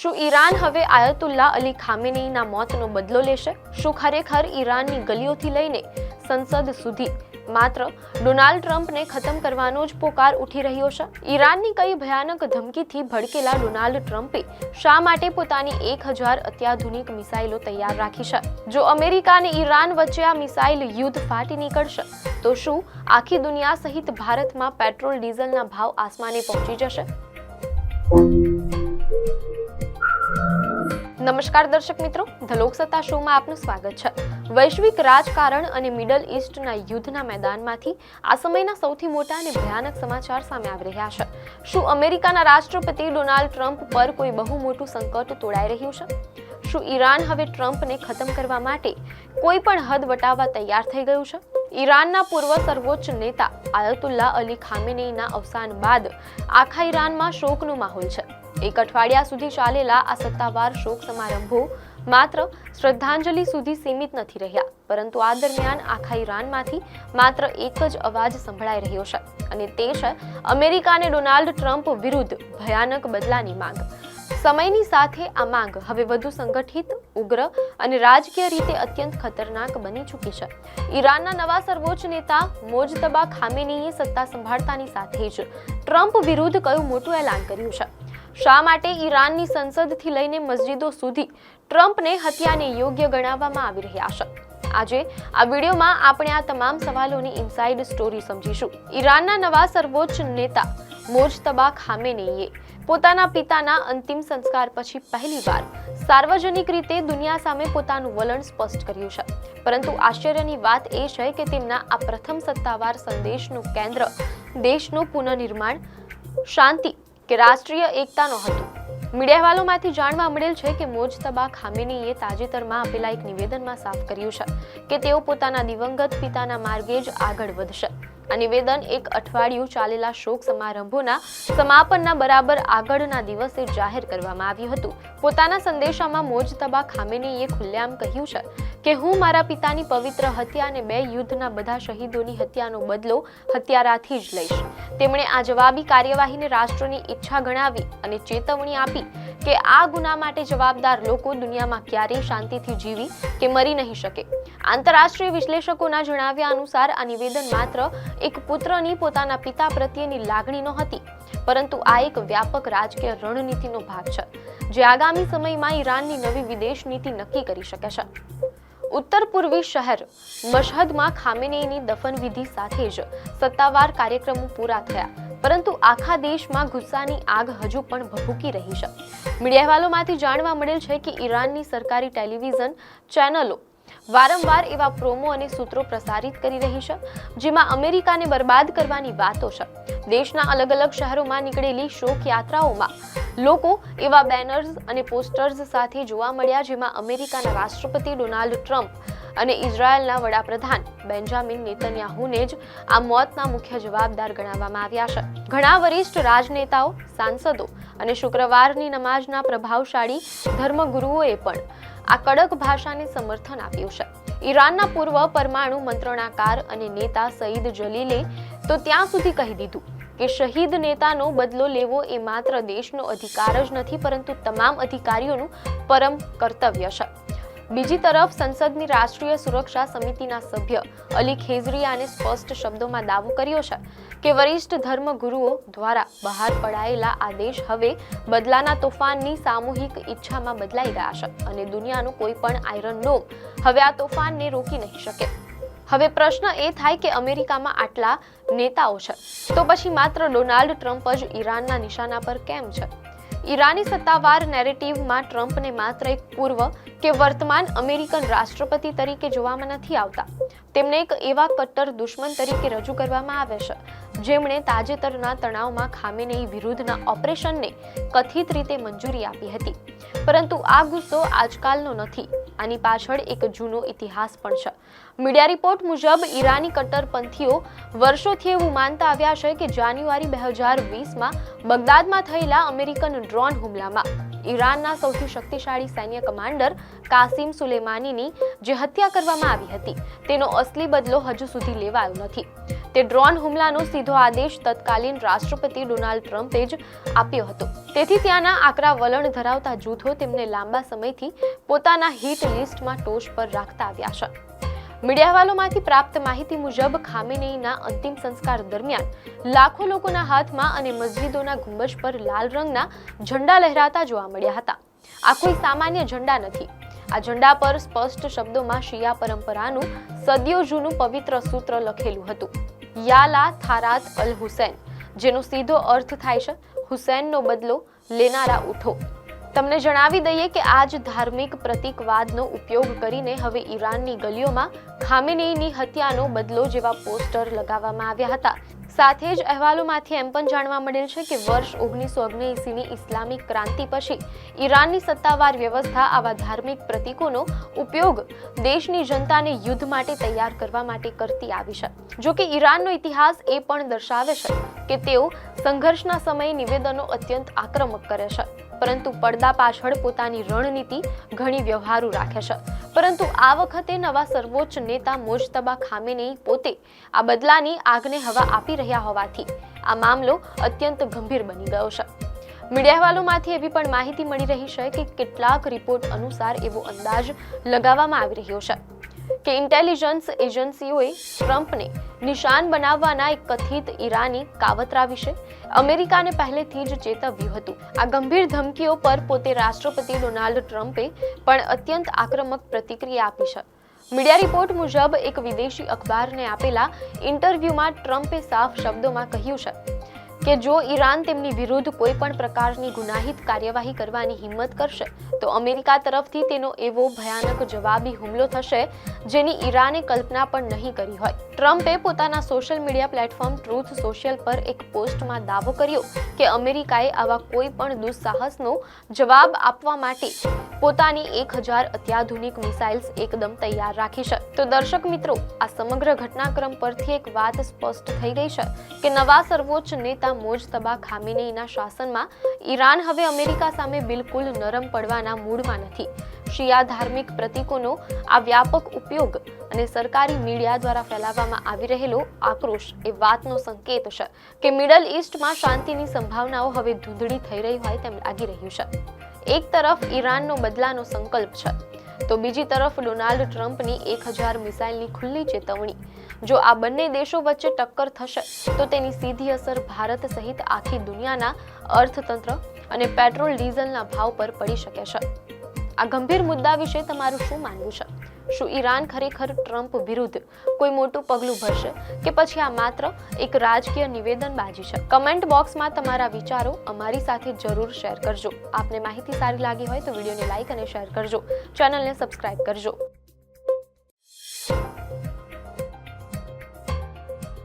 શું ઈરાન હવે આયતુલ્લા અલી ખામેનેઈના મોતનો બદલો લેશે? શું ખરેખર ઈરાનની ગલીઓથી લઈને સંસદ સુધી માત્ર ડોનાલ્ડ ટ્રમ્પને ખતમ કરવાનો જ પોકાર ઉઠી રહ્યો છે? ઈરાનની કઈ ભયાનક ધમકીથી ભડકેલા ડોનાલ્ડ ટ્રમ્પે શા માટે પોતાની 1000 અત્યાધુનિક મિસાઇલો તૈયાર રાખી છે? જો અમેરિકા અને ઈરાન વચ્ચે આ મિસાઇલ યુદ્ધ ફાટી નીકળશે તો શું આખી દુનિયા સહિત ભારતમાં પેટ્રોલ ડીઝલના ભાવ આસમાને પહોંચી જશે? નમસ્કાર દર્શક મિત્રો, ધ લોકસત્તા શોમાં આપનું સ્વાગત છે. વૈશ્વિક રાજકારણ અને મિડલ ઈસ્ટના યુદ્ધના મેદાનમાંથી આ સમયના સૌથી મોટા અને ભયાનક સમાચાર સામે આવી રહ્યા છે. શું અમેરિકાના રાષ્ટ્રપતિ ડોનાલ્ડ ટ્રમ્પ પર કોઈ બહુ મોટું સંકટ તોડાઈ રહ્યું છે? શું ઈરાન હવે ટ્રમ્પને ખતમ કરવા માટે કોઈ પણ હદ વટાવવા તૈયાર થઈ ગયું છે? ઈરાનના પૂર્વ સર્વોચ્ચ નેતા આયતુલ્લા અલી ખામેનેઈના અવસાન બાદ આખા ઈરાનમાં શોકનો માહોલ છે. એક અઠવાડિયા સુધી ચાલેલા આ સત્તાવાર શોક સમારંભો માત્ર શ્રદ્ધાંજલિ સુધી સીમિત નથી રહ્યા, પરંતુ આ દરમિયાન આખા ઈરાનમાંથી માત્ર એક જ અવાજ સંભળાઈ રહ્યો છે, અને તે છે અમેરિકા અને ડોનાલ્ડ ટ્રમ્પ વિરુદ્ધ ભયાનક બદલાની માંગ. સમયની સાથે આ માંગ હવે વધુ સંગઠિત, ઉગ્ર અને રાજકીય રીતે અત્યંત ખતરનાક બની ચૂકી છે. ઈરાનના નવા સર્વોચ્ચ નેતા મોજતબા ખામેનીએ સત્તા સંભાળતાની સાથે જ ટ્રમ્પ વિરુદ્ધ કયું મોટું એલાન કર્યું છે? શા માટે ઈરાનની સંસદથી લઈને મસ્જિદો સુધી ટ્રમ્પને હત્યાને યોગ્ય ગણાવવામાં આવી રહ્યા છે? આજે આ વિડીયોમાં આપણે આ તમામ સવાલોની ઇનસાઇડ સ્ટોરી સમજીશું. ઈરાનના નવા સર્વોચ્ચ નેતા મોજતબા ખામેનેઈએ પોતાના પિતાના અંતિમ સંસ્કાર પછી પહેલીવાર સાર્વજનિક રીતે દુનિયા સામે પોતાનું વલણ સ્પષ્ટ કર્યું છે. પરંતુ આશ્ચર્યની વાત એ છે કે તેમના આ પ્રથમ સત્તાવાર સંદેશનું કેન્દ્ર દેશનું પુનઃનિર્માણ, શાંતિ કે રાષ્ટ્રીય એકતા નહોતું. મીડિયા અહેવાલોમાંથી જાણવા મળેલ છે કે મોજતબા ખામેનીએ તાજેતરમાં આપેલા એક નિવેદનમાં સાફ કર્યું છે કે તેઓ પોતાના દિવંગત પિતાના માર્ગે જ આગળ વધશે. આ નિવેદન એક અઠવાડિયું ચાલેલા શોક સમારંભોના સમાપનના બરાબર આગળના દિવસે જાહેર કરવામાં આવ્યું હતું. પોતાના સંદેશામાં મોજતબા ખામેનીએ ખુલ્લેઆમ કહ્યું છે કે હું મારા પિતાની પવિત્ર હત્યા અને 2 યુદ્ધના બધા શહીદોની હત્યાનો બદલો હત્યારાથી જ લઈશ. તેમણે આ જવાબી કાર્યવાહીને રાષ્ટ્રની ઈચ્છા ગણાવી અને ચેતવણી આપી કે આ ગુના માટે જવાબદાર લોકો દુનિયામાં ક્યારેય શાંતિથી જીવી કે મરી નહીં શકે. આંતરરાષ્ટ્રીય વિશ્લેષકોના જણાવ્યા અનુસાર આ નિવેદન માત્ર એક પુત્રની પોતાના પિતા પ્રત્યેની લાગણી નહોતી, પરંતુ આ એક વ્યાપક રાજકીય રણનીતિનો ભાગ છે જે આગામી સમયમાં ઈરાનની નવી વિદેશ નીતિ નક્કી કરી શકે છે. ઉત્તર પૂર્વી શહેર મશહદમાં ખામેનેઈની દફન વિધિ સાથે જ સત્તાવાર કાર્યક્રમો પૂરા થયા, પરંતુ આખા દેશમાં ગુસ્સાની આગ હજુ પણ ભભૂકી રહી છે. મીડિયા અહેવાલોમાંથી જાણવા મળેલ છે કે ઈરાનની સરકારી ટેલિવિઝન ચેનલો વારંવાર એવા પ્રોમો અને સૂત્રો પ્રસારિત કરી રહી છે જેમાં અમેરિકાને બરબાદ કરવાની વાતો છે. દેશના અલગ અલગ શહેરોમાં નીકળેલી શોક યાત્રાઓમાં લોકો એવા બેનર્સ અને પોસ્ટર્સ સાથે જોવા મળ્યા જેમાં અમેરિકાના રાષ્ટ્રપતિ ડોનાલ્ડ ટ્રમ્પ અને ઇઝરાયલના વડાપ્રધાન બેન્જામિન નેતન્યાહુને જ આ મોતના મુખ્ય જવાબદાર ગણાવવામાં આવ્યા છે. ઘણા વરિષ્ઠ રાજનેતાઓ, સાંસદો અને શુક્રવારની નમાઝના પ્રભાવશાળી ધર્મગુરુઓએ પણ આ કડક ભાષાને સમર્થન આપ્યું છે. ઈરાનના પૂર્વ પરમાણુ મંત્રણાકાર અને નેતા સઈદ જલીલે તો ત્યાં સુધી કહી દીધું કે શહીદ નેતાનો બદલો લેવો એ માત્ર દેશનો અધિકાર જ નથી, પરંતુ તમામ અધિકારીઓનું પરમ કર્તવ્ય છે. બીજી તરફ સંસદની રાષ્ટ્રીય સુરક્ષા સમિતિના સભ્ય અલી ખેઝરિયાને સ્પષ્ટ શબ્દોમાં દાવો કર્યો છે કે વરિષ્ઠ ધર્મગુરુઓ દ્વારા બહાર પડાયેલા આદેશ હવે બદલાના તોફાનની સામૂહિક ઈચ્છામાં બદલાઈ ગયા છે, અને દુનિયાનો કોઈ પણ આયરન ડોમ હવે આ તોફાનને રોકી નહીં શકે. હવે પ્રશ્ન એ થાય કે અમેરિકામાં આટલા નેતાઓ છે તો પછી માત્ર ડોનાલ્ડ ટ્રમ્પ જ ઈરાનના નિશાના પર કેમ છે? ઈરાની સત્તાવાર નેરેટિવમાં ટ્રમ્પને માત્ર એક પૂર્વ કે વર્તમાન અમેરિકન રાષ્ટ્રપતિ તરીકે જોવામાં નથી આવતા. તેમને એક એવા કટ્ટર દુશ્મન તરીકે રજૂ કરવામાં આવે છે જેમણે તાજેતરના તણાવમાં ખામેનેઈ વિરુદ્ધના ઓપરેશનને કથિત રીતે મંજૂરી આપી હતી. પરંતુ આ ગુસ્સો આજકાલનો નથી, આની પાછળ એક જૂનો ઇતિહાસ પણ છે. મીડિયા રિપોર્ટ મુજબ ઈરાની કટ્ટરપંથીઓ વર્ષોથી એવું માનતા આવ્યા છે કે જાન્યુઆરી 2020માં બગદાદમાં થયેલા અમેરિકન ડ્રોન હુમલામાં ઈરાનના સૌથી શક્તિશાળી સૈન્ય કમાન્ડર કાસિમ સુલેમાનીની જે હત્યા કરવામાં આવી હતી તેનો અસલી બદલો હજુ સુધી લેવાયો નથી. તે ડ્રોન હુમલાનો સીધો આદેશ તત્કાલીન રાષ્ટ્રપતિ ડોનાલ્ડ ટ્રમ્પે જ આપ્યો હતો. તેથી ત્યાંના આકરા વલણ ધરાવતા જૂથો તેમને લાંબા સમયથી પોતાના હિટ લિસ્ટમાં ટોચ પર રાખતા આવ્યા છે. મીડિયા અહેવાલોમાંથી પ્રાપ્ત માહિતી મુજબ ખામેનેઈના અંતિમ સંસ્કાર દરમિયાન લાખો લોકોના હાથમાં અને મસ્જિદોના ગુંબજ પર લાલ રંગના ઝંડા લહેરાતા જોવા મળ્યા હતા. આ કોઈ સામાન્ય ઝંડા નથી. આ ઝંડા પર સ્પષ્ટ શબ્દોમાં શિયા પરંપરાનું સદીઓ જૂનું પવિત્ર સૂત્ર લખેલું હતું, યાલા થારાત અલ હુસૈન, જેનો સીધો અર્થ થાય છે હુસૈનનો બદલો લેનારા ઉઠો. તમને જણાવી દઈએ કે આ જ ધાર્મિક પ્રતીકવાદનો ઉપયોગ કરીને હવે ઈરાનની ગલીઓમાં ખામેનેઈની હત્યાનો બદલો જેવા પોસ્ટર લગાવવામાં આવ્યા હતા. સાથે જ અહેવાલોમાંથી એમ પણ જાણવા મળેલ છે કે વર્ષ 1979ની ઇસ્લામિક ક્રાંતિ પછી ઈરાનની સત્તાવાર વ્યવસ્થા આવા ધાર્મિક પ્રતીકોનો ઉપયોગ દેશની જનતાને યુદ્ધ માટે તૈયાર કરવા માટે કરતી આવી છે. જો કે ઈરાનનો ઇતિહાસ એ પણ દર્શાવે છે કે તેઓ સંઘર્ષના સમયે નિવેદનો અત્યંત આક્રમક કરે છે, પરંતુ પડદા પાછળ પોતાની રણનીતિ ઘણી વ્યવહારુ રાખે છે. પરંતુ આ વખતે નવા સર્વોચ્ચ નેતા મોજતબા ખામેનેઈ પોતે આ બદલાની આગને હવા આપી રહ્યા હોવાથી આ મામલો અત્યંત ગંભીર બની ગયો છે. મીડિયા અહેવાલોમાંથી એવી પણ માહિતી મળી રહી છે કે કેટલાક રિપોર્ટ અનુસાર એવો અંદાજ લગાવવામાં આવી રહ્યો છે કે ઇન્ટેલિજન્સ એજન્સીઓએ ટ્રમ્પને નિશાન બનાવવાના એક કથિત ઈરાની કાવતરા વિશે અમેરિકાને પહેલેથી જ ચેતવ્યું હતું. આ ગંભીર ધમકીઓ પર પોતે રાષ્ટ્રપતિ ડોનાલ્ડ ટ્રમ્પે પણ અત્યંત આક્રમક પ્રતિક્રિયા આપી છે. મીડિયા રિપોર્ટ મુજબ એક વિદેશી અખબારને આપેલા ઇન્ટરવ્યુમાં ટ્રમ્પે સાફ શબ્દોમાં કહ્યું છે કે જો ઈરાન તેમની વિરુદ્ધ કોઈ પણ પ્રકારની ગુનાહિત કાર્યવાહી કરવાની હિંમત કરશે તો અમેરિકા તરફથી તેનો એવો ભયાનક જવાબી હુમલો થશે જેની ઈરાને કલ્પના પણ નહીં કરી હોય. ટ્રમ્પે પોતાના social media platform truth social પર એક પોસ્ટમાં દાવો કર્યો કે અમેરિકાએ આવા કોઈ પણ દુસ્સાહસનો જવાબ આપવા માટે પોતાની 1000 અત્યાધુનિક મિસાઇલ્સ એકદમ તૈયાર રાખી છે. તો દર્શક મિત્રો, આ સમગ્ર ઘટનાક્રમ પરથી એક વાત સ્પષ્ટ થઈ ગઈ છે કે નવા સર્વોચ્ચ નેતા મોજતબા ખામેનેઈના શાસનમાં ઈરાન હવે અમેરિકા સામે બિલકુલ નરમ પડવાના મૂડમાં નથી. શિયા ધાર્મિક પ્રતીકોનો આ વ્યાપક ઉપયોગ અને સરકારી મીડિયા દ્વારા ફેલાવવામાં આવી રહેલો આક્રોશ એ વાતનો સંકેત છે કે મિડલ ઈસ્ટમાં શાંતિની સંભાવનાઓ હવે ધૂંધળી થઈ રહી હોય તેમ લાગી રહ્યું છે. એક તરફ ઈરાનનો બદલાનો સંકલ્પ છે તો બીજી તરફ ડોનાલ્ડ ટ્રમ્પની 1000 મિસાઇલની ખુલ્લી ચેતવણી. જો આ બંને દેશો વચ્ચે ટક્કર થશે તો તેની સીધી અસર ભારત સહિત આખી દુનિયાના અર્થતંત્ર અને પેટ્રોલ ડીઝલના ભાવ પર પડી શકે છે. આ ગંભીર મુદ્દા વિશે તમારું શું માનવું છે? શું ઈરાન ખરેખર ટ્રમ્પ વિરુદ્ધ કોઈ મોટું પગલું ભરશે કે પછી આ માત્ર એક રાજકીય નિવેદનબાજી છે? કમેન્ટ બોક્સમાં તમારા વિચારો અમારી સાથે જરૂર શેર કરજો. આપને માહિતી સારી લાગી હોય તો વિડીયોને લાઈક અને શેર કરજો. ચેનલને સબસ્ક્રાઇબ કરજો.